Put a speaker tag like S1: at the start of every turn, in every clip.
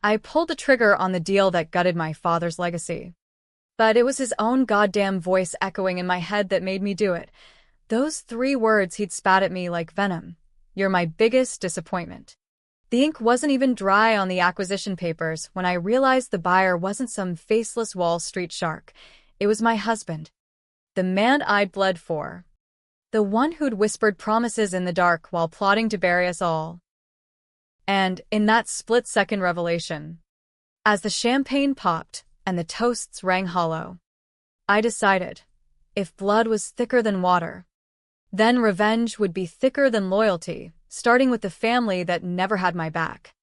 S1: I pulled the trigger on the deal that gutted my father's legacy. But it was his own goddamn voice echoing in my head that made me do it. Those 3 words he'd spat at me like venom. You're my biggest disappointment. The ink wasn't even dry on the acquisition papers when I realized the buyer wasn't some faceless Wall Street shark. It was my husband. The man I'd bled for. The one who'd whispered promises in the dark while plotting to bury us all. And in that split-second revelation, as the champagne popped and the toasts rang hollow, I decided, if blood was thicker than water, then revenge would be thicker than loyalty, starting with the family that never had my back.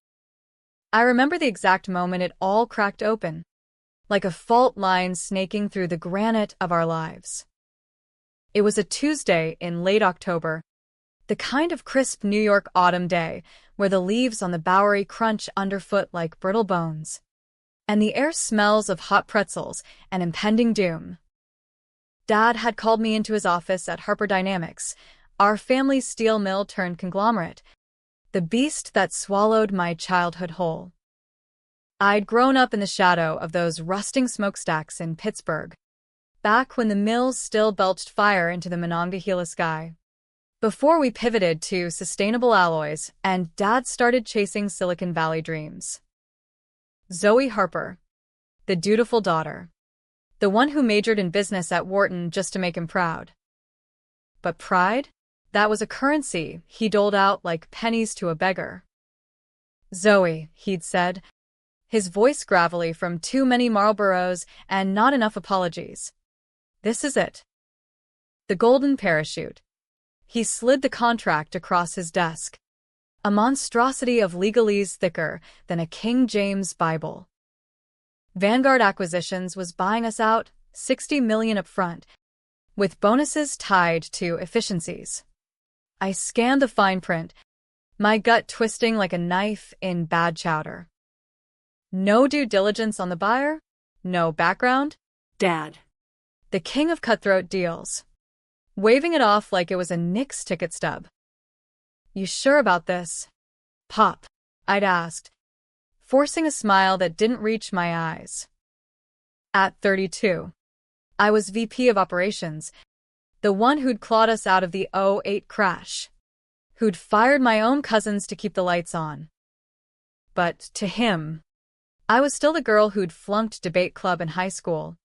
S1: I remember the exact moment it all cracked open, like a fault line snaking through the granite of our lives. It was a Tuesday in late October, the kind of crisp New York autumn day where the leaves on the Bowery crunch underfoot like brittle bones, and the air smells of hot pretzels and impending doom. Dad had called me into his office at Harper Dynamics, our family's steel mill turned conglomerate, the beast that swallowed my childhood whole. I'd grown up in the shadow of those rusting smokestacks in Pittsburgh, back when the mills still belched fire into the Monongahela sky. Before we pivoted to sustainable alloys and Dad started chasing Silicon Valley dreams. Zoe Harper, the dutiful daughter, the one who majored in business at Wharton just to make him proud. But pride? That was a currency he doled out like pennies to a beggar. Zoe, he'd said, his voice gravelly from too many Marlboros and not enough apologies. This is it. The golden parachute. He slid the contract across his desk, a monstrosity of legalese thicker than a King James Bible. Vanguard Acquisitions was buying us out, $60 million up front, with bonuses tied to efficiencies. I scanned the fine print, my gut twisting like a knife in bad chowder. No due diligence on the buyer? No background?
S2: Dad.
S1: The king of cutthroat deals. Waving it off like it was a Knicks ticket stub. You sure about this? Pop, I'd asked, forcing a smile that didn't reach my eyes. At 32, I was VP of Operations, the one who'd clawed us out of the '08 crash, who'd fired my own cousins to keep the lights on. But to him, I was still the girl who'd flunked debate club in high school,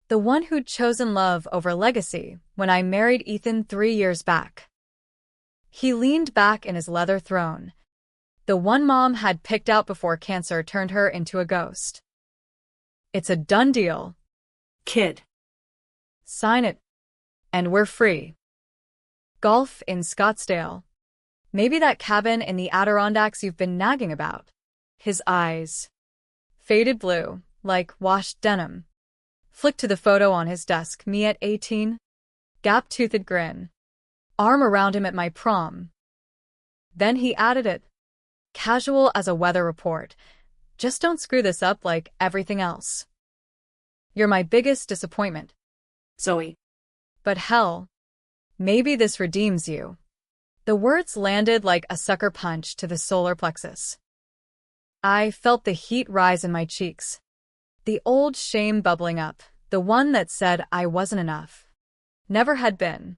S1: the one who'd chosen love over legacy when I married Ethan 3 years back. He leaned back in his leather throne, the one Mom had picked out before cancer turned her into a ghost. It's a done deal.
S2: Kid.
S1: Sign it, and we're free. Golf in Scottsdale. Maybe that cabin in the Adirondacks you've been nagging about. His eyes, faded blue, like washed denim, flicked to the photo on his desk, me at 18, gap-toothed grin, arm around him at my prom. Then he added it, casual as a weather report, just don't screw this up like everything else. You're my biggest disappointment.
S2: Zoe.
S1: But hell, maybe this redeems you. The words landed like a sucker punch to the solar plexus. I felt the heat rise in my cheeks. The old shame bubbling up, the one that said I wasn't enough. Never had been.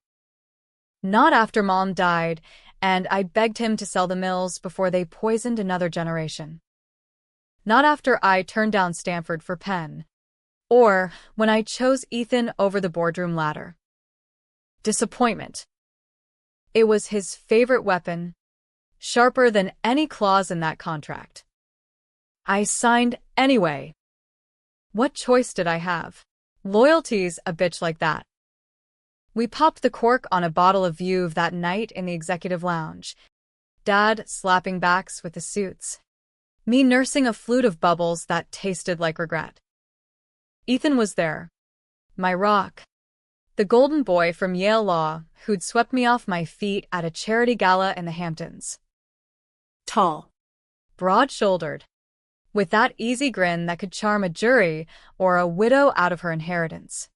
S1: Not after Mom died, and I begged him to sell the mills before they poisoned another generation. Not after I turned down Stanford for Penn, or when I chose Ethan over the boardroom ladder. Disappointment. It was his favorite weapon, sharper than any clause in that contract. I signed anyway. What choice did I have? Loyalty's a bitch like that. We popped the cork on a bottle of Veuve that night in the executive lounge, Dad slapping backs with the suits, me nursing a flute of bubbles that tasted like regret. Ethan was there, my rock, the golden boy from Yale Law who'd swept me off my feet at a charity gala in the Hamptons.
S2: Tall.
S1: Broad-shouldered, with that easy grin that could charm a jury or a widow out of her inheritance.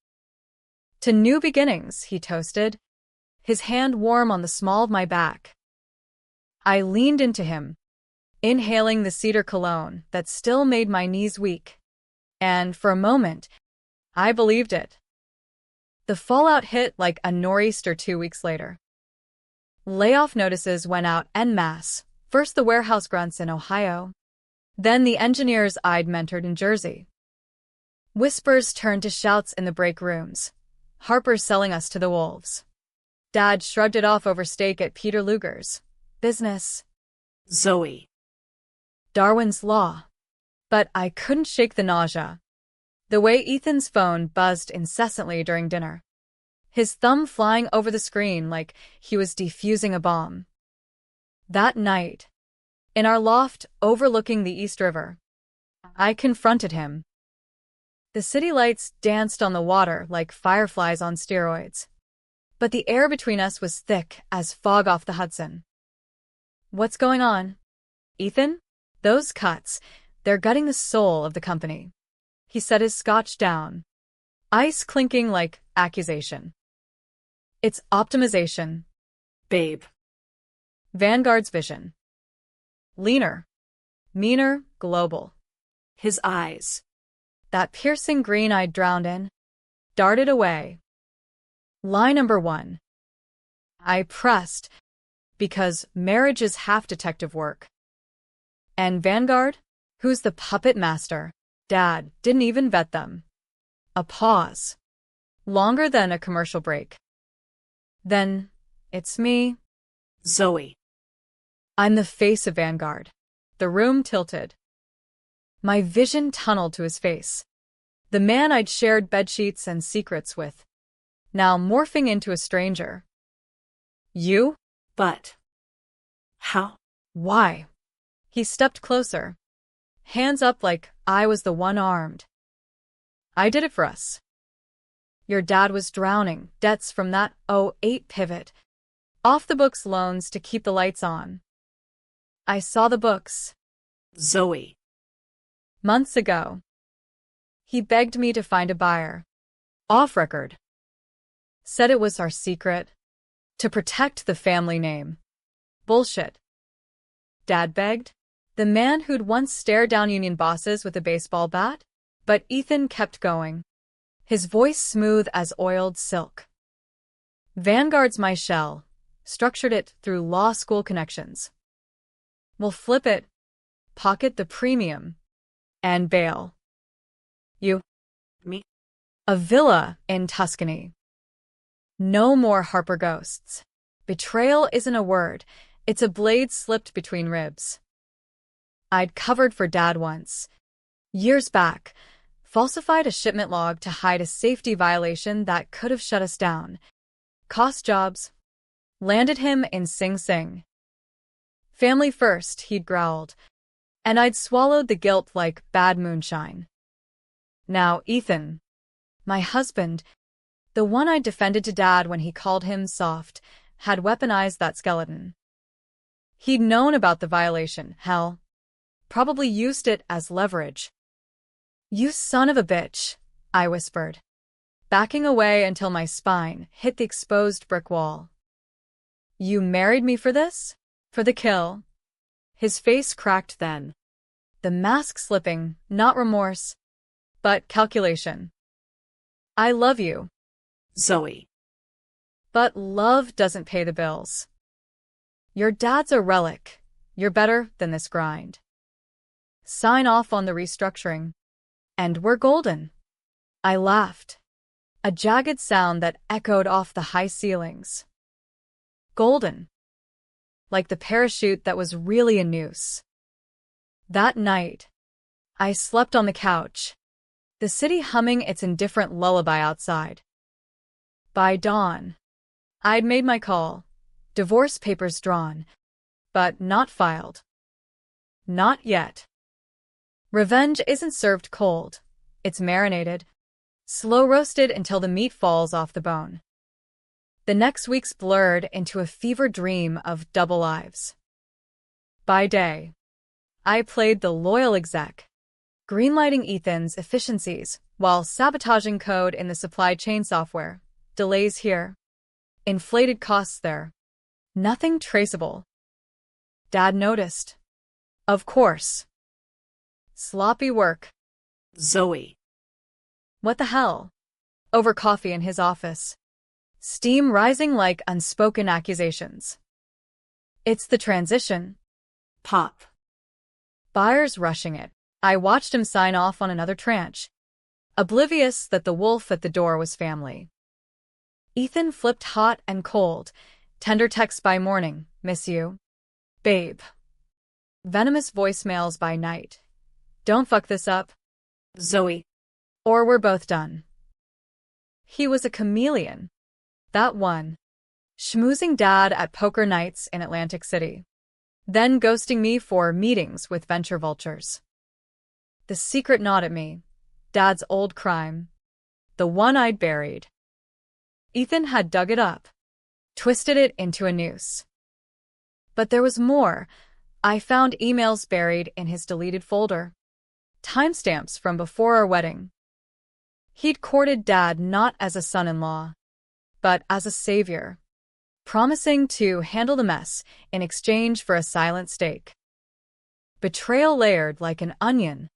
S1: To new beginnings, he toasted, his hand warm on the small of my back. I leaned into him, inhaling the cedar cologne that still made my knees weak. And for a moment, I believed it. The fallout hit like a nor'easter 2 weeks later. Layoff notices went out en masse, first the warehouse grunts in Ohio, then the engineers I'd mentored in Jersey. Whispers turned to shouts in the break rooms. Harper's selling us to the wolves. Dad shrugged it off over steak at Peter Luger's. Business.
S2: Zoe.
S1: Darwin's Law. But I couldn't shake the nausea. The way Ethan's phone buzzed incessantly during dinner. His thumb flying over the screen like he was defusing a bomb. That night, in our loft overlooking the East River, I confronted him. The city lights danced on the water like fireflies on steroids, but the air between us was thick as fog off the Hudson. What's going on? Ethan? Those cuts, they're gutting the soul of the company. He set his scotch down, ice clinking like accusation. It's optimization.
S2: Babe.
S1: Vanguard's vision. Leaner, meaner, global.
S2: His eyes.
S1: That piercing green I'd drowned in, darted away. Lie number 1. I pressed, because marriage is half detective work. And Vanguard? Who's the puppet master? Dad didn't even vet them. A pause. Longer than a commercial break. Then, it's me.
S2: Zoe.
S1: I'm the face of Vanguard. The room tilted. My vision tunneled to his face. The man I'd shared bedsheets and secrets with. Now morphing into a stranger. You?
S2: But. How?
S1: Why? He stepped closer. Hands up like I was the one armed. I did it for us. Your dad was drowning, debts from that '08 pivot. Off-the-books loans to keep the lights on. I saw the books.
S2: Zoe.
S1: Months ago. He begged me to find a buyer. Off record. Said it was our secret. To protect the family name. Bullshit. Dad begged? The man who'd once stared down union bosses with a baseball bat? But Ethan kept going. His voice smooth as oiled silk. Vanguard's my shell. Structured it through law school connections. We'll flip it, pocket the premium, and bail. You.
S2: Me.
S1: A villa in Tuscany. No more Harper ghosts. Betrayal isn't a word, it's a blade slipped between ribs. I'd covered for Dad once. Years back, falsified a shipment log to hide a safety violation that could have shut us down. Cost jobs. Landed him in Sing Sing. Family first, he'd growled, and I'd swallowed the guilt like bad moonshine. Now Ethan, my husband, the one I defended to Dad when he called him soft, had weaponized that skeleton. He'd known about the violation, hell. Probably used it as leverage. You son of a bitch, I whispered, backing away until my spine hit the exposed brick wall. You married me for this? For the kill? His face cracked then. The mask slipping, not remorse, but calculation. I love you.
S2: Zoe.
S1: But love doesn't pay the bills. Your dad's a relic. You're better than this grind. Sign off on the restructuring. And we're golden. I laughed. A jagged sound that echoed off the high ceilings. Golden. Like the parachute that was really a noose. That night, I slept on the couch, the city humming its indifferent lullaby outside. By dawn, I'd made my call, divorce papers drawn, but not filed. Not yet. Revenge isn't served cold, it's marinated, slow roasted until the meat falls off the bone. The next week's blurred into a fever dream of double lives. By day, I played the loyal exec, greenlighting Ethan's efficiencies while sabotaging code in the supply chain software. Delays here. Inflated costs there. Nothing traceable. Dad noticed. Of course. Sloppy work.
S2: Zoe.
S1: What the hell? Over coffee in his office. Steam rising like unspoken accusations. It's the transition.
S2: Pop.
S1: Buyers rushing it. I watched him sign off on another tranche, oblivious that the wolf at the door was family. Ethan flipped hot and cold. Tender texts by morning. Miss you. Babe. Venomous voicemails by night. Don't fuck this up.
S2: Zoe.
S1: Or we're both done. He was a chameleon. That one. Schmoozing dad at poker nights in Atlantic City. Then ghosting me for meetings with venture vultures. The secret gnawed at me. Dad's old crime. The one I'd buried. Ethan had dug it up. Twisted it into a noose. But there was more. I found emails buried in his deleted folder. Timestamps from before our wedding. He'd courted Dad not as a son-in-law, but as a savior, promising to handle the mess in exchange for a silent stake. Betrayal layered like an onion,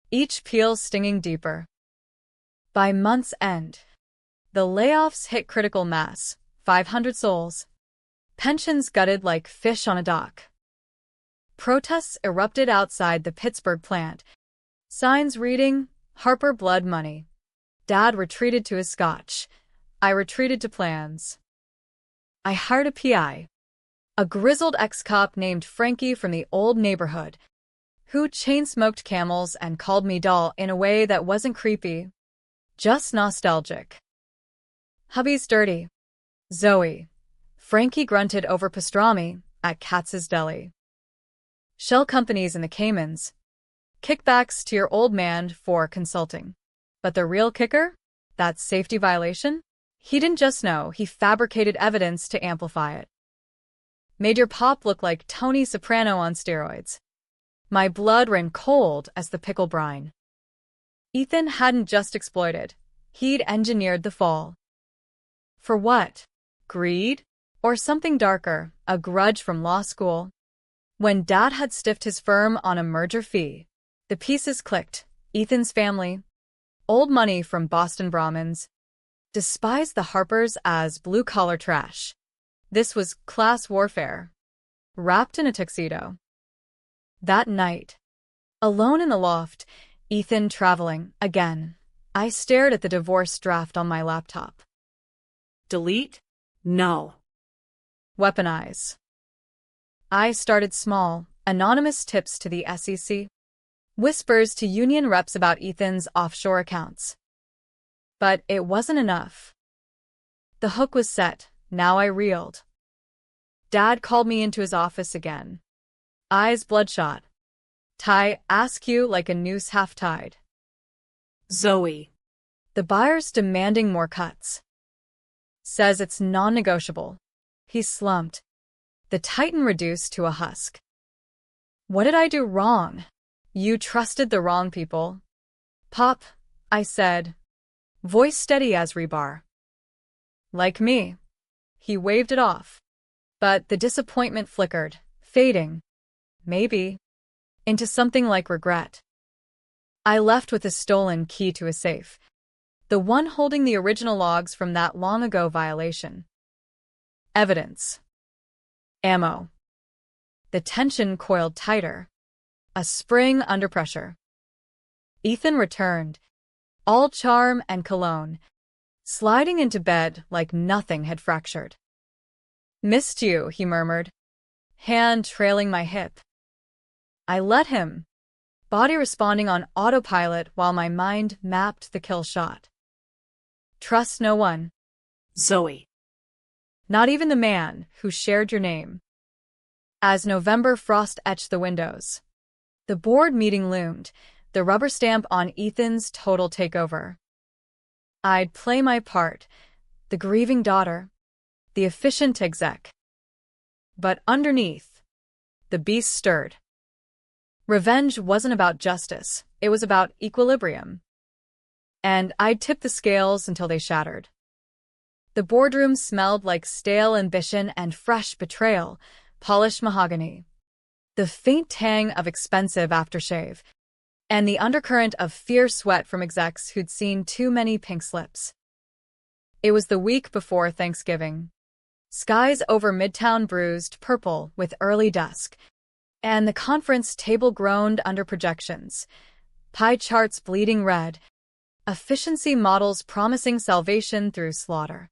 S1: each peel stinging deeper. By month's end, the layoffs hit critical mass, 500 souls. Pensions gutted like fish on a dock. Protests erupted outside the Pittsburgh plant. Signs reading, Harper blood money. Dad retreated to his scotch. I retreated to plans. I hired a PI, a grizzled ex-cop named Frankie from the old neighborhood, who chain-smoked Camels and called me doll in a way that wasn't creepy, just nostalgic. Hubby's dirty. Zoe. Frankie grunted over pastrami at Katz's Deli. Shell companies in the Caymans. Kickbacks to your old man for consulting. But the real kicker? That safety violation? He didn't just know, he fabricated evidence to amplify it. Made your pop look like Tony Soprano on steroids. My blood ran cold as the pickle brine. Ethan hadn't just exploited. He'd engineered the fall. For what? Greed? Or something darker, a grudge from law school? When Dad had stiffed his firm on a merger fee, the pieces clicked. Ethan's family, old money from Boston Brahmins, despised the Harpers as blue-collar trash. This was class warfare, wrapped in a tuxedo. That night, alone in the loft, Ethan traveling again, I stared at the divorce draft on my laptop.
S2: Delete? No.
S1: Weaponize. I started small, anonymous tips to the SEC, whispers to union reps about Ethan's offshore accounts. But it wasn't enough. The hook was set, now I reeled. Dad called me into his office again. Eyes bloodshot. Tie askew like a noose half-tied.
S2: Zoe.
S1: The buyer's demanding more cuts. Says it's non-negotiable. He slumped. The titan reduced to a husk. What did I do wrong? You trusted the wrong people. Pop, I said, voice steady as rebar. Like me. He waved it off. But the disappointment flickered, fading, maybe, into something like regret. I left with a stolen key to a safe, the one holding the original logs from that long-ago violation. Evidence. Ammo. The tension coiled tighter. A spring under pressure. Ethan returned, all charm and cologne, sliding into bed like nothing had fractured. Missed you, he murmured, hand trailing my hip. I let him, body responding on autopilot while my mind mapped the kill shot. Trust no one.
S2: Zoe.
S1: Not even the man who shared your name. As November frost etched the windows, the board meeting loomed, the rubber stamp on Ethan's total takeover. I'd play my part, the grieving daughter, the efficient exec. But underneath, the beast stirred. Revenge wasn't about justice, it was about equilibrium. And I'd tip the scales until they shattered. The boardroom smelled like stale ambition and fresh betrayal, polished mahogany. the faint tang of expensive aftershave, and the undercurrent of fierce sweat from execs who'd seen too many pink slips. It was the week before Thanksgiving. Skies over Midtown bruised purple with early dusk, and the conference table groaned under projections, pie charts bleeding red, efficiency models promising salvation through slaughter.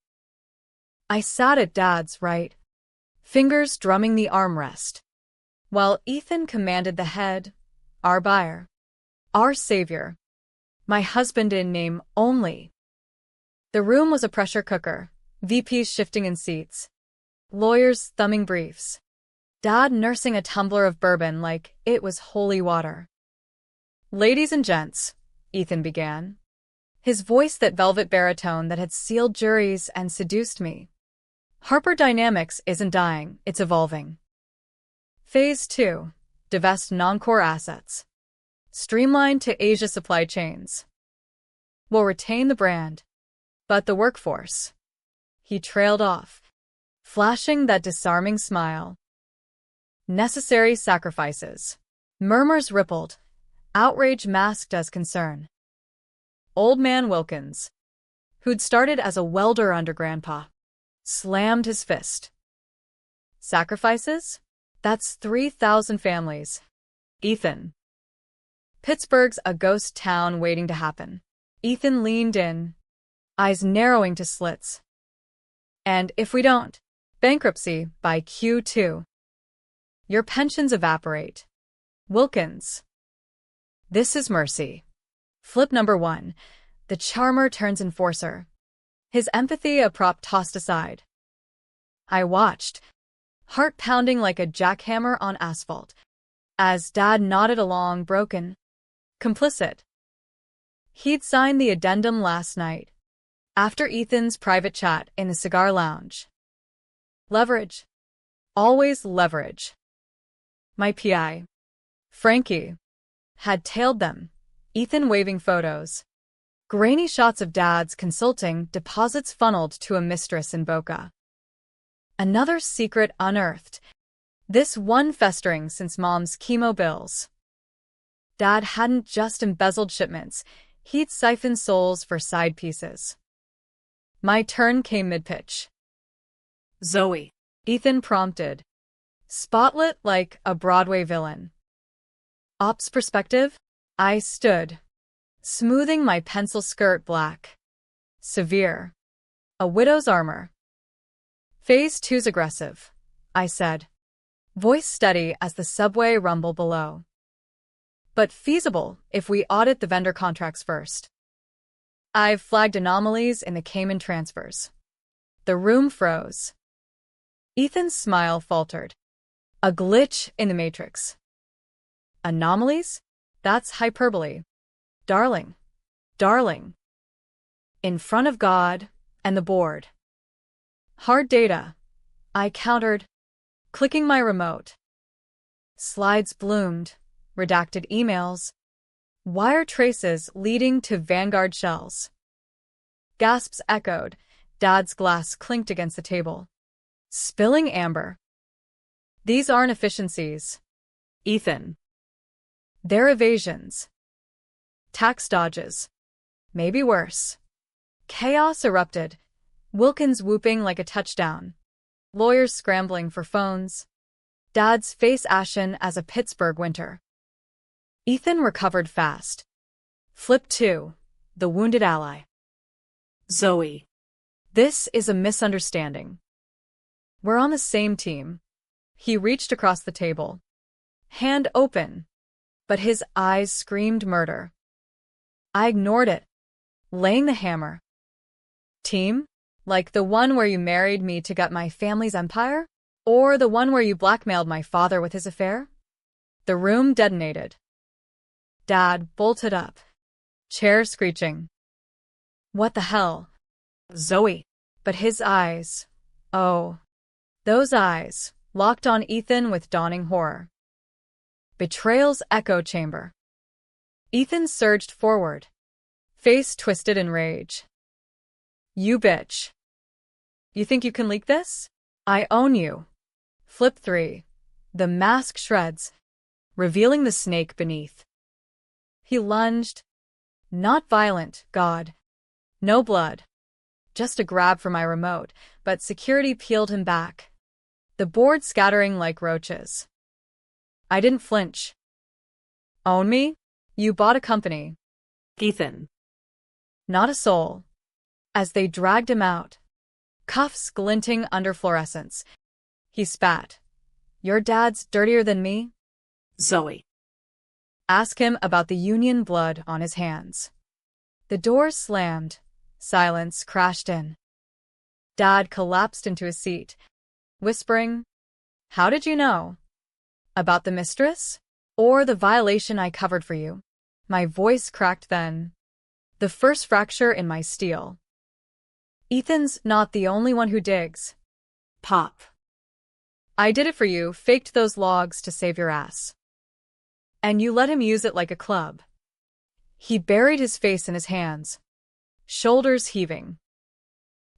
S1: I sat at Dad's right, fingers drumming the armrest, while Ethan commanded the head, our buyer, our savior, my husband in name only. The room was a pressure cooker, VPs shifting in seats, lawyers thumbing briefs, Dad nursing a tumbler of bourbon like it was holy water. Ladies and gents, Ethan began, his voice that velvet baritone that had sealed juries and seduced me. Harper Dynamics isn't dying, it's evolving. Phase 2. Divest non-core assets. Streamline to Asia supply chains. We'll retain the brand, but the workforce. He trailed off, flashing that disarming smile. Necessary sacrifices. Murmurs rippled, outrage masked as concern. Old man Wilkins, who'd started as a welder under Grandpa, slammed his fist. Sacrifices? That's 3,000 families. Ethan. Pittsburgh's a ghost town waiting to happen. Ethan leaned in, eyes narrowing to slits. And if we don't, bankruptcy by Q2. Your pensions evaporate. Wilkins. This is mercy. Flip number 1. The charmer turns enforcer. His empathy a prop tossed aside. I watched, heart pounding like a jackhammer on asphalt, as Dad nodded along, broken, complicit. He'd signed the addendum last night, after Ethan's private chat in the cigar lounge. Leverage. Always leverage. My PI, Frankie, had tailed them, Ethan waving photos. Grainy shots of Dad's consulting deposits funneled to a mistress in Boca. Another secret unearthed. This one festering since Mom's chemo bills. Dad hadn't just embezzled shipments, he'd siphoned souls for side pieces. My turn came mid-pitch.
S2: Zoe.
S1: Ethan prompted, spotlit like a Broadway villain. Ops perspective? I stood, smoothing my pencil skirt black. Severe. A widow's armor. Phase 2's aggressive, I said, voice steady as the subway rumble below. But feasible if we audit the vendor contracts first. I've flagged anomalies in the Cayman transfers. The room froze. Ethan's smile faltered. A glitch in the matrix. Anomalies? That's hyperbole. Darling. Darling. In front of God and the board. Hard data, I countered, clicking my remote. Slides bloomed, redacted emails, wire traces leading to Vanguard shells. Gasps echoed, Dad's glass clinked against the table. Spilling amber. These aren't efficiencies, Ethan. They're evasions. Tax dodges. Maybe worse. Chaos erupted, Wilkins whooping like a touchdown. Lawyers scrambling for phones. Dad's face ashen as a Pittsburgh winter. Ethan recovered fast. Flip 2. The wounded ally.
S2: Zoe.
S1: This is a misunderstanding. We're on the same team. He reached across the table, hand open, but his eyes screamed murder. I ignored it, laying the hammer. Team? Like the one where you married me to gut my family's empire? Or the one where you blackmailed my father with his affair? The room detonated. Dad bolted up, chair screeching. What the hell?
S2: Zoe.
S1: But his eyes, oh, those eyes, locked on Ethan with dawning horror. Betrayal's echo chamber. Ethan surged forward, face twisted in rage. You bitch. You think you can leak this? I own you. Flip 3. The mask shreds, revealing the snake beneath. He lunged. Not violent, God. No blood. Just a grab for my remote, but security peeled him back. The board scattering like roaches. I didn't flinch. Own me? You bought a company.
S2: Ethan.
S1: Not a soul. As they dragged him out, cuffs glinting under fluorescence, he spat. Your dad's dirtier than me?
S2: Zoe.
S1: Ask him about the Union blood on his hands. The doors slammed. Silence crashed in. Dad collapsed into his seat, whispering, How did you know? About the mistress? Or the violation I covered for you? My voice cracked then. The first fracture in my steel. Ethan's not the only one who digs.
S2: Pop.
S1: I did it for you, faked those logs to save your ass. And you let him use it like a club. He buried his face in his hands, shoulders heaving.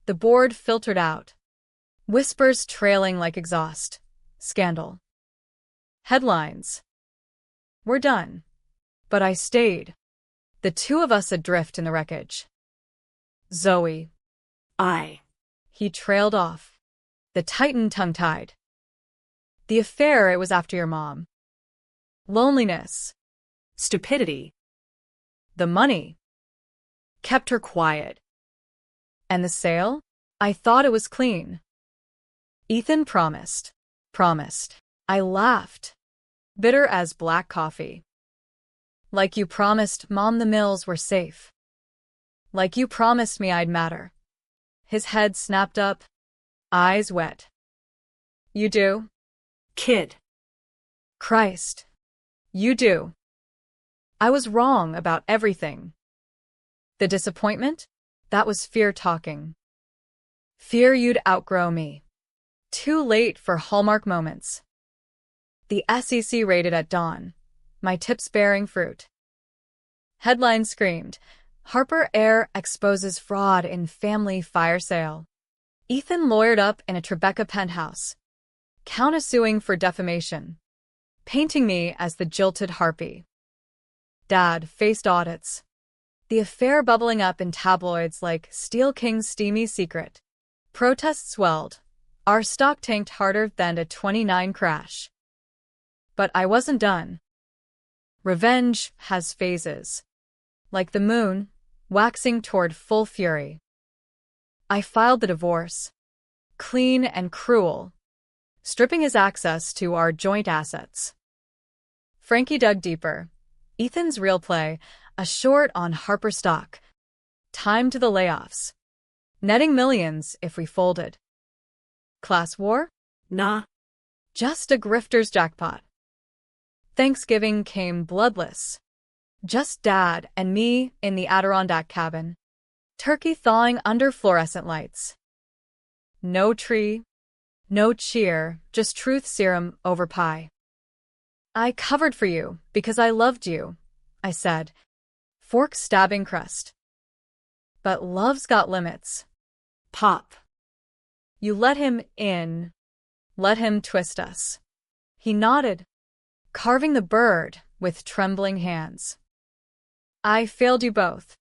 S1: The board filtered out, whispers trailing like exhaust. Scandal. Headlines. We're done. But I stayed. The two of us adrift in the wreckage. Zoe. He trailed off, the Titan tongue-tied. The affair, it was after your mom. Loneliness.
S2: Stupidity.
S1: The money. Kept her quiet. And the sale? I thought it was clean. Ethan promised. I laughed. Bitter as black coffee. Like you promised Mom the mills were safe. Like you promised me I'd matter. His head snapped up, eyes wet. You do?
S2: Kid.
S1: Christ. You do. I was wrong about everything. The disappointment? That was fear talking. Fear you'd outgrow me. Too late for Hallmark moments. The SEC raided at dawn. My tips bearing fruit. Headline screamed, Harper heir exposes fraud in family fire sale. Ethan lawyered up in a Tribeca penthouse, countersuing for defamation, painting me as the jilted harpy. Dad faced audits. The affair bubbling up in tabloids like Steel King's steamy secret. Protests swelled. Our stock tanked harder than a 29 crash. But I wasn't done. Revenge has phases. Like the moon, waxing toward full fury. I filed the divorce. Clean and cruel. Stripping his access to our joint assets. Frankie dug deeper. Ethan's real play, a short on Harper stock. Time to the layoffs. Netting millions if we folded. Class war?
S2: Nah.
S1: Just a grifter's jackpot. Thanksgiving came bloodless. Just Dad and me in the Adirondack cabin. Turkey thawing under fluorescent lights. No tree, no cheer, just truth serum over pie. I covered for you because I loved you, I said, fork stabbing crust. But love's got limits.
S2: Pop.
S1: You let him in. Let him twist us. He nodded, carving the bird with trembling hands. I failed you both.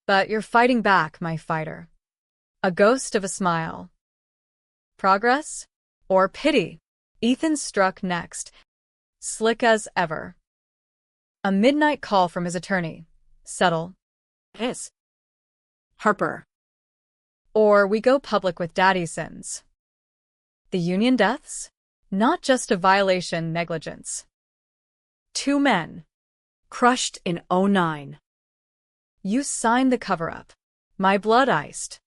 S1: But you're fighting back, my fighter. A ghost of a smile. Progress? Or pity? Ethan struck next, slick as ever. A midnight call from his attorney. Settle.
S2: Hiss. Harper.
S1: Or we go public with daddy's sins. The union deaths? Not just a violation, negligence. 2 men.
S2: Crushed in '09.
S1: You signed the cover-up. My blood iced.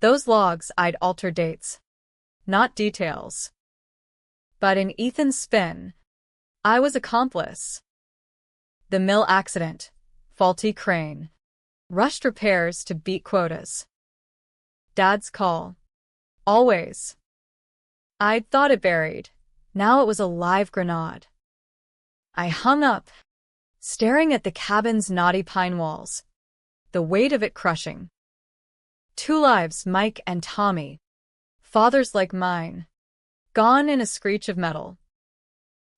S1: Those logs I'd alter dates. Not details. But in Ethan's spin, I was accomplice. The mill accident. Faulty crane. Rushed repairs to beat quotas. Dad's call. Always. I'd thought it buried. Now it was a live grenade. I hung up, staring at the cabin's knotty pine walls, the weight of it crushing. 2 lives, Mike and Tommy. Fathers like mine. gone in a screech of metal.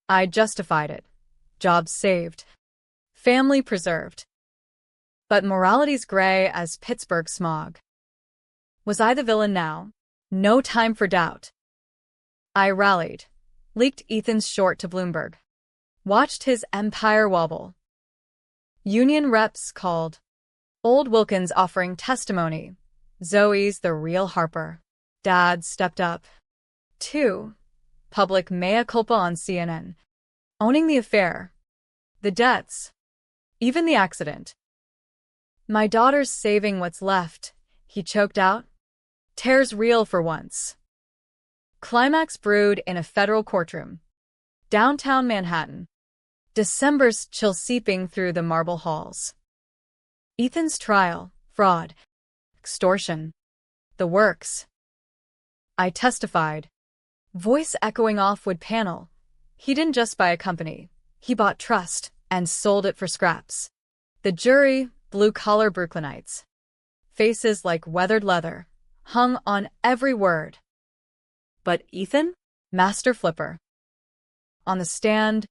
S1: I justified it. Jobs saved. Family preserved. But morality's gray as Pittsburgh smog. Was I the villain now? No time for doubt. I rallied, leaked Ethan's short to Bloomberg, watched his empire wobble. Union reps called. Old Wilkins offering testimony. Zoe's the real Harper. Dad stepped up. 2. Public mea culpa on CNN. Owning the affair. The debts. Even the accident. My daughter's saving what's left, he choked out. Tears real for once. Climax brewed in a federal courtroom. Downtown Manhattan. December's chill seeping through the marble halls. Ethan's trial, fraud, extortion, the works. I testified. Voice echoing off wood panel. He didn't just buy a company. He bought trust and sold it for scraps. The jury, blue-collar Brooklynites. Faces like weathered leather, hung on every word. But Ethan? Master flipper. On the stand,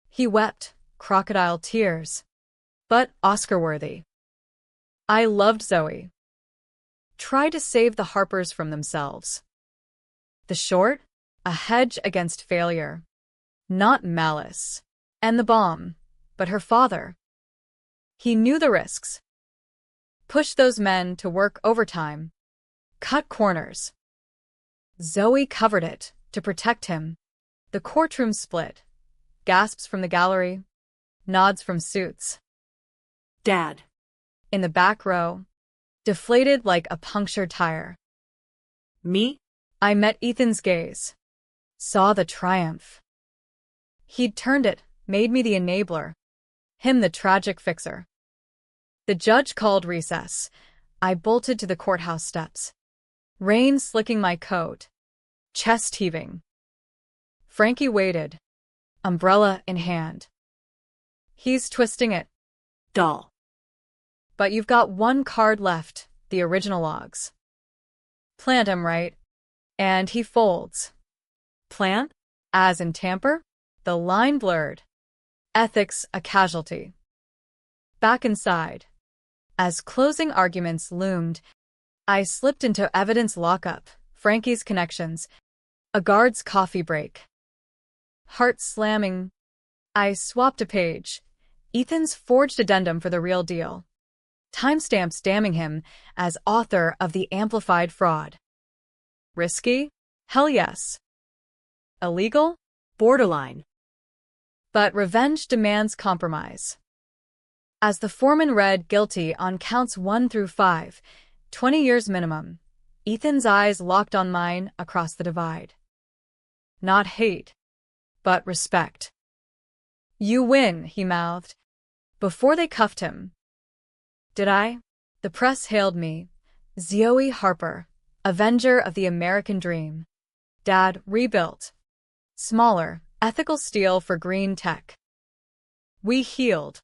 S1: he wept, crocodile tears. But Oscar-worthy. I loved Zoe. Tried to save the Harpers from themselves. The short? A hedge against failure. Not malice. And the bomb, but her father. He knew the risks. Pushed those men to work overtime. Cut corners. Zoe covered it to protect him. The courtroom split. Gasps from the gallery. Nods from suits.
S2: Dad.
S1: In the back row. Deflated like a punctured tire.
S2: Me?
S1: I met Ethan's gaze. Saw the triumph. He'd turned it, made me the enabler. Him the tragic fixer. The judge called recess. I bolted to the courthouse steps. Rain slicking my coat. Chest heaving. Frankie waited. Umbrella in hand. He's twisting it.
S2: Doll.
S1: But you've got one card left, the original logs. Plant him, right? And he folds. Plant? As in tamper? The line blurred. Ethics a casualty. Back inside. As closing arguments loomed, I slipped into evidence lockup, Frankie's connections, a guard's coffee break. Heart slamming. I swapped a page. Ethan's forged addendum for the real deal. Timestamps damning him as author of the amplified fraud. Risky? Hell yes. Illegal?
S2: Borderline.
S1: But revenge demands compromise. As the foreman read guilty on counts 1 through 5, 20 years minimum, Ethan's eyes locked on mine across the divide. Not hate, but respect. You win, he mouthed, before they cuffed him. Did I? The press hailed me. Zoe Harper, avenger of the American dream. Dad rebuilt. Smaller, ethical steel for green tech. We healed.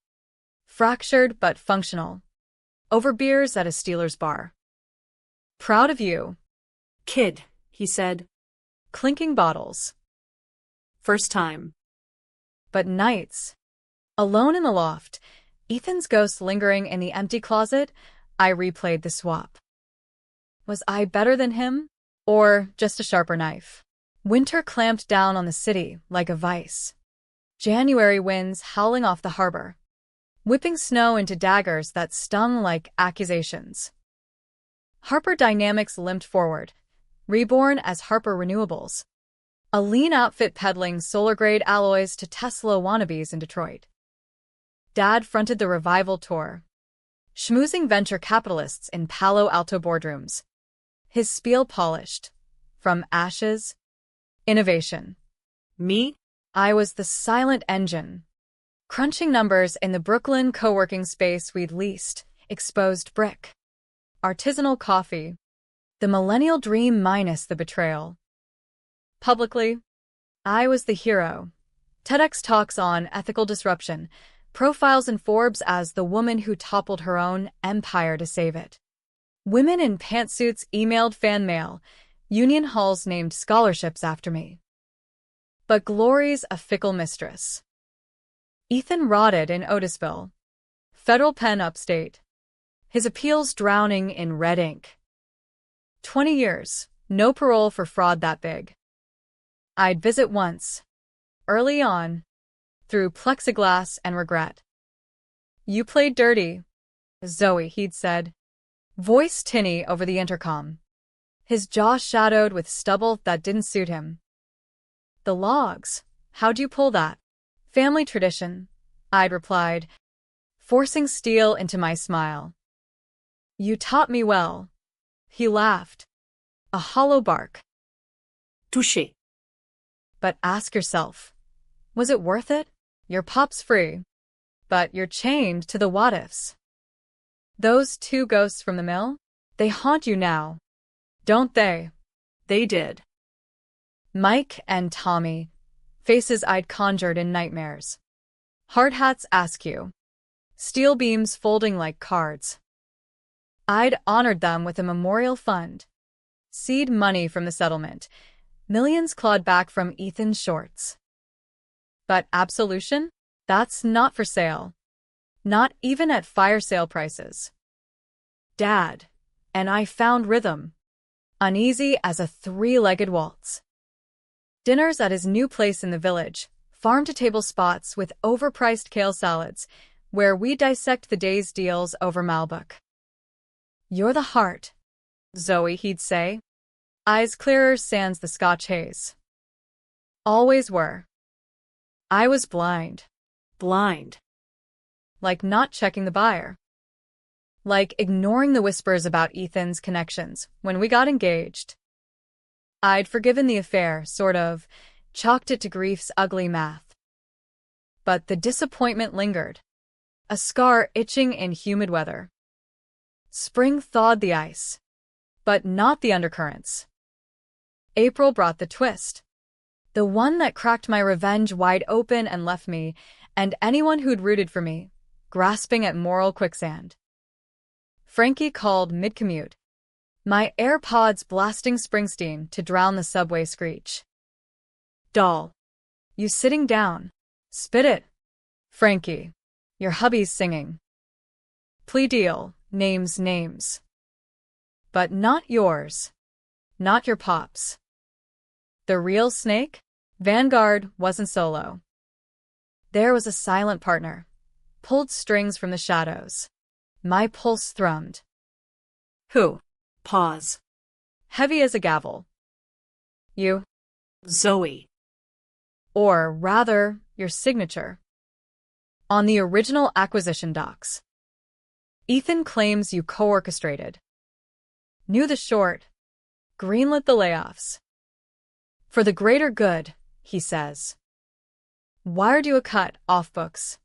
S1: Fractured but functional. Over beers at a Steelers bar. Proud of you.
S2: Kid, he said.
S1: Clinking bottles.
S2: First time.
S1: But nights. Alone in the loft, Ethan's ghost lingering in the empty closet, I replayed the swap. Was I better than him? Or just a sharper knife? Winter clamped down on the city like a vice. January winds howling off the harbor, whipping snow into daggers that stung like accusations. Harper Dynamics limped forward, reborn as Harper Renewables, a lean outfit peddling solar-grade alloys to Tesla wannabes in Detroit. Dad fronted the revival tour, schmoozing venture capitalists in Palo Alto boardrooms. His spiel polished. From ashes, innovation.
S2: Me?
S1: I was the silent engine. Crunching numbers in the Brooklyn co-working space we'd leased, exposed brick. Artisanal coffee. The millennial dream minus the betrayal. Publicly, I was the hero. TEDx talks on ethical disruption, profiles in Forbes as the woman who toppled her own empire to save it. Women in pantsuits emailed fan mail, Union halls named scholarships after me. But glory's a fickle mistress. Ethan rotted in Otisville, federal pen upstate, his appeals drowning in red ink. 20 years, no parole for fraud that big. I'd visit once, early on, through plexiglass and regret. You played dirty, Zoe, he'd said, voice tinny over the intercom, his jaw shadowed with stubble that didn't suit him. The logs, how'd you pull that? Family tradition, I'd replied, forcing steel into my smile. You taught me well. He laughed. A hollow bark.
S2: Touché.
S1: But ask yourself, was it worth it? Your pop's free, but you're chained to the what-ifs. Those two ghosts from the mill, they haunt you now, don't they?
S2: They did.
S1: Mike and Tommy, faces I'd conjured in nightmares. Hard hats askew, steel beams folding like cards. I'd honored them with a memorial fund, seed money from the settlement, millions clawed back from Ethan's shorts. But absolution? That's not for sale. Not even at fire sale prices. Dad and I found rhythm, uneasy as a three-legged waltz. Dinners at his new place in the village, farm-to-table spots with overpriced kale salads, where we dissect the day's deals over Malbec. You're the heart, Zoe, he'd say, eyes clearer sans the Scotch haze. Always were. I was blind.
S2: Blind.
S1: Like not checking the buyer. Like ignoring the whispers about Ethan's connections when we got engaged. I'd forgiven the affair, sort of, chalked it to grief's ugly math. But the disappointment lingered, a scar itching in humid weather. Spring thawed the ice, but not the undercurrents. April brought the twist, the one that cracked my revenge wide open and left me, and anyone who'd rooted for me, grasping at moral quicksand. Frankie called mid-commute, my AirPods blasting Springsteen to drown the subway screech. Doll, you sitting down? Spit it. Frankie, your hubby's singing. Plea deal, names. But not yours. Not your pop's. The real snake? Vanguard wasn't solo. There was a silent partner, pulled strings from the shadows. My pulse thrummed.
S2: Who? Pause.
S1: Heavy as a gavel. You.
S2: Zoe.
S1: Or rather, your signature. On the original acquisition docs. Ethan claims you co-orchestrated. Knew the short. Greenlit the layoffs. For the greater good, he says. Wired you a cut off books.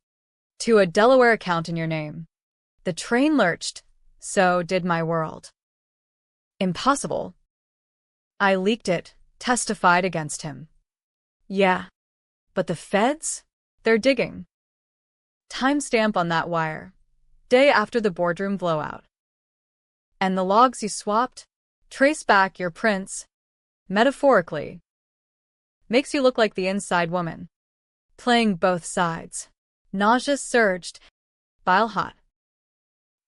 S1: To a Delaware account in your name. The train lurched, so did my world. Impossible. I leaked it, testified against him. Yeah. But the feds? They're digging. Timestamp on that wire. Day after the boardroom blowout. And the logs you swapped? Trace back your prints. Metaphorically. Makes you look like the inside woman. Playing both sides. Nausea surged. Bile hot.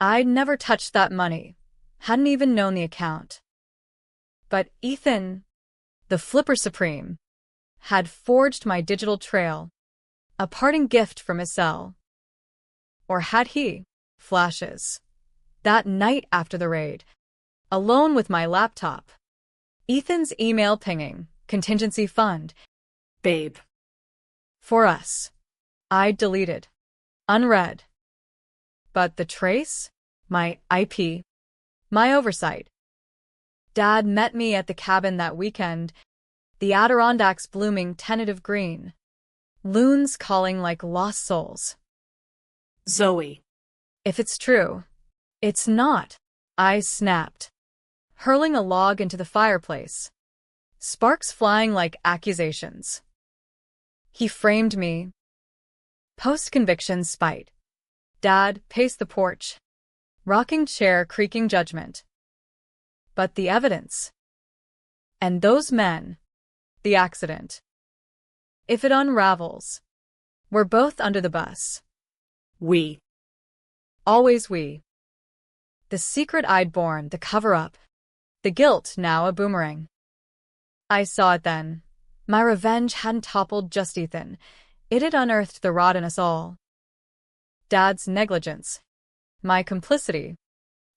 S1: I'd never touched that money. Hadn't even known the account. But Ethan, the flipper supreme, had forged my digital trail. A parting gift from his cell. Or had he? Flashes. That night after the raid. Alone with my laptop. Ethan's email pinging. Contingency fund.
S2: Babe.
S1: For us. I'd deleted. Unread. But the trace? My IP. My oversight. Dad met me at the cabin that weekend. The Adirondacks blooming tentative green. Loons calling like lost souls.
S2: Zoe.
S1: If it's true. It's not. I snapped. Hurling a log into the fireplace. Sparks flying like accusations. He framed me. Post-conviction spite. Dad paced the porch. Rocking chair creaking judgment. But the evidence. And those men, the accident. If it unravels, we're both under the bus.
S2: We.
S1: Always we. The secret I'd borne, the cover-up. The guilt, now a boomerang. I saw it then. My revenge hadn't toppled just Ethan. It had unearthed the rot in us all. Dad's negligence. My complicity.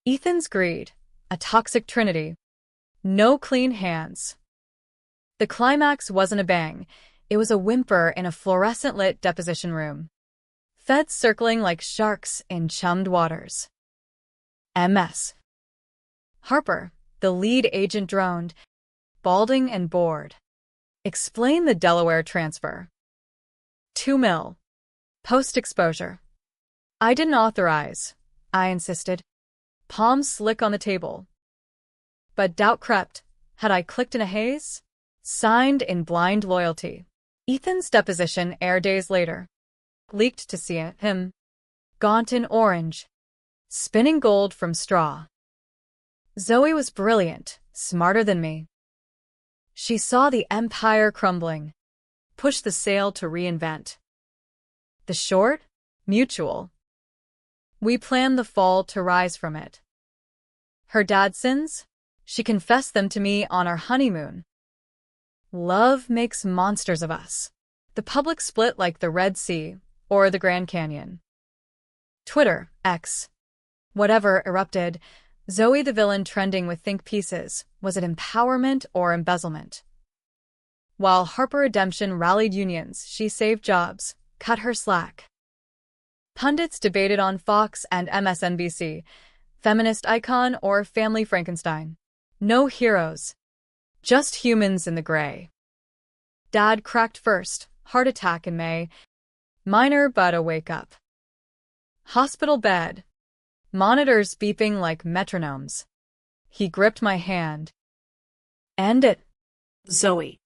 S1: Ethan's greed. A toxic trinity. No clean hands. The climax wasn't a bang. It was a whimper in a fluorescent-lit deposition room. Feds circling like sharks in chummed waters. MS. Harper, the lead agent, droned, balding and bored. Explain the Delaware transfer. 2 mil. Post-exposure. I didn't authorize, I insisted. Palms slick on the table. But doubt crept. Had I clicked in a haze? Signed in blind loyalty. Ethan's deposition aired days later. Leaked to see him. Gaunt in orange. Spinning gold from straw. Zoe was brilliant, smarter than me. She saw the empire crumbling. Pushed the sail to reinvent. The short? Mutual. We planned the fall to rise from it. Her dad's sins? She confessed them to me on our honeymoon. Love makes monsters of us. The public split like the Red Sea or the Grand Canyon. Twitter, X, whatever erupted, Zoe the villain trending with think pieces. Was it empowerment or embezzlement? While Harper Redemption rallied unions, she saved jobs, cut her slack. Pundits debated on Fox and MSNBC, feminist icon or family Frankenstein. No heroes. Just humans in the gray. Dad cracked first, heart attack in May. Minor but a wake-up. Hospital bed. Monitors beeping like metronomes. He gripped my hand. End it.
S2: Zoe.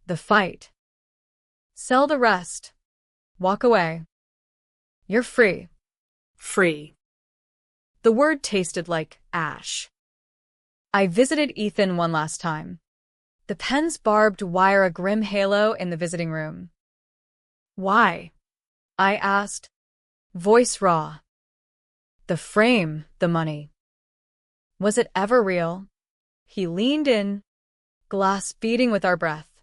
S1: The fight. Sell the rest. Walk away. You're free.
S2: Free.
S1: The word tasted like ash. I visited Ethan one last time. The pen's barbed wire a grim halo in the visiting room. Why? I asked. Voice raw. The frame, the money. Was it ever real? He leaned in, glass beating with our breath.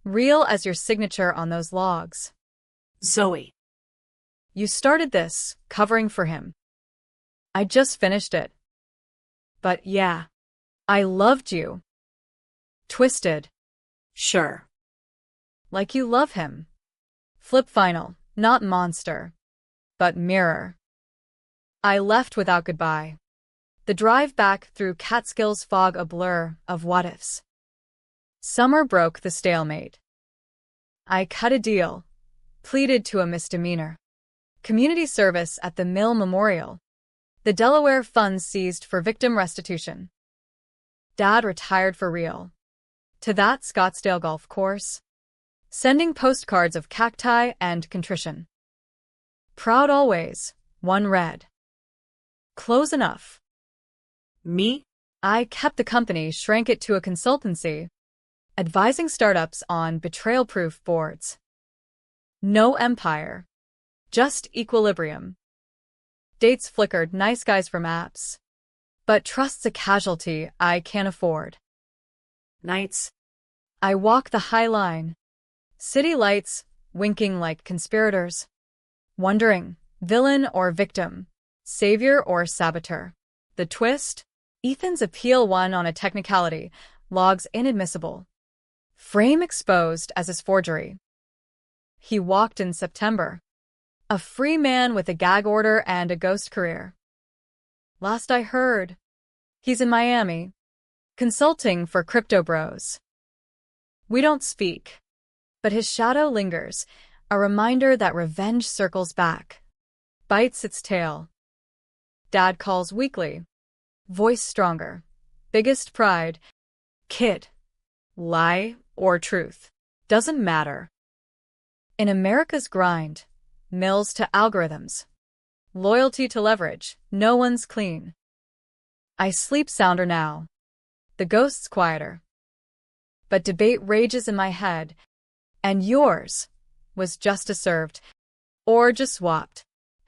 S1: Real as your signature on those logs.
S2: Zoe.
S1: You started this, covering for him. I just finished it. But yeah, I loved you. Twisted.
S2: Sure.
S1: Like you love him. Flip final, not monster. But mirror. I left without goodbye. The drive back through Catskills fog a blur of what-ifs. Summer broke the stalemate. I cut a deal. Pleaded to a misdemeanor. Community service at the Mill Memorial. The Delaware funds seized for victim restitution. Dad retired for real. To that Scottsdale golf course. Sending postcards of cacti and contrition. Proud always, one read. Close enough.
S2: Me?
S1: I kept the company, shrank it to a consultancy, advising startups on betrayal-proof boards. No empire. Just equilibrium. Dates flickered, nice guys from apps. But trust's a casualty I can't afford.
S2: Nights.
S1: I walk the high line. City lights, winking like conspirators. Wondering, villain or victim, savior or saboteur. The twist? Ethan's appeal won on a technicality, logs inadmissible. Frame exposed as his forgery. He walked in September. A free man with a gag order and a ghost career. Last I heard, he's in Miami, consulting for crypto bros. We don't speak, but his shadow lingers, a reminder that revenge circles back, bites its tail. Dad calls weekly, voice stronger, biggest pride. Kid, lie or truth, doesn't matter. In America's grind, mills to algorithms, loyalty to leverage, no one's clean. I sleep sounder now. The ghost's quieter. But debate rages in my head, and yours was justice served, or just swapped.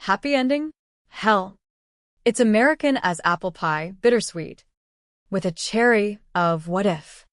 S1: Happy ending? Hell. It's American as apple pie, bittersweet, with a cherry of what if.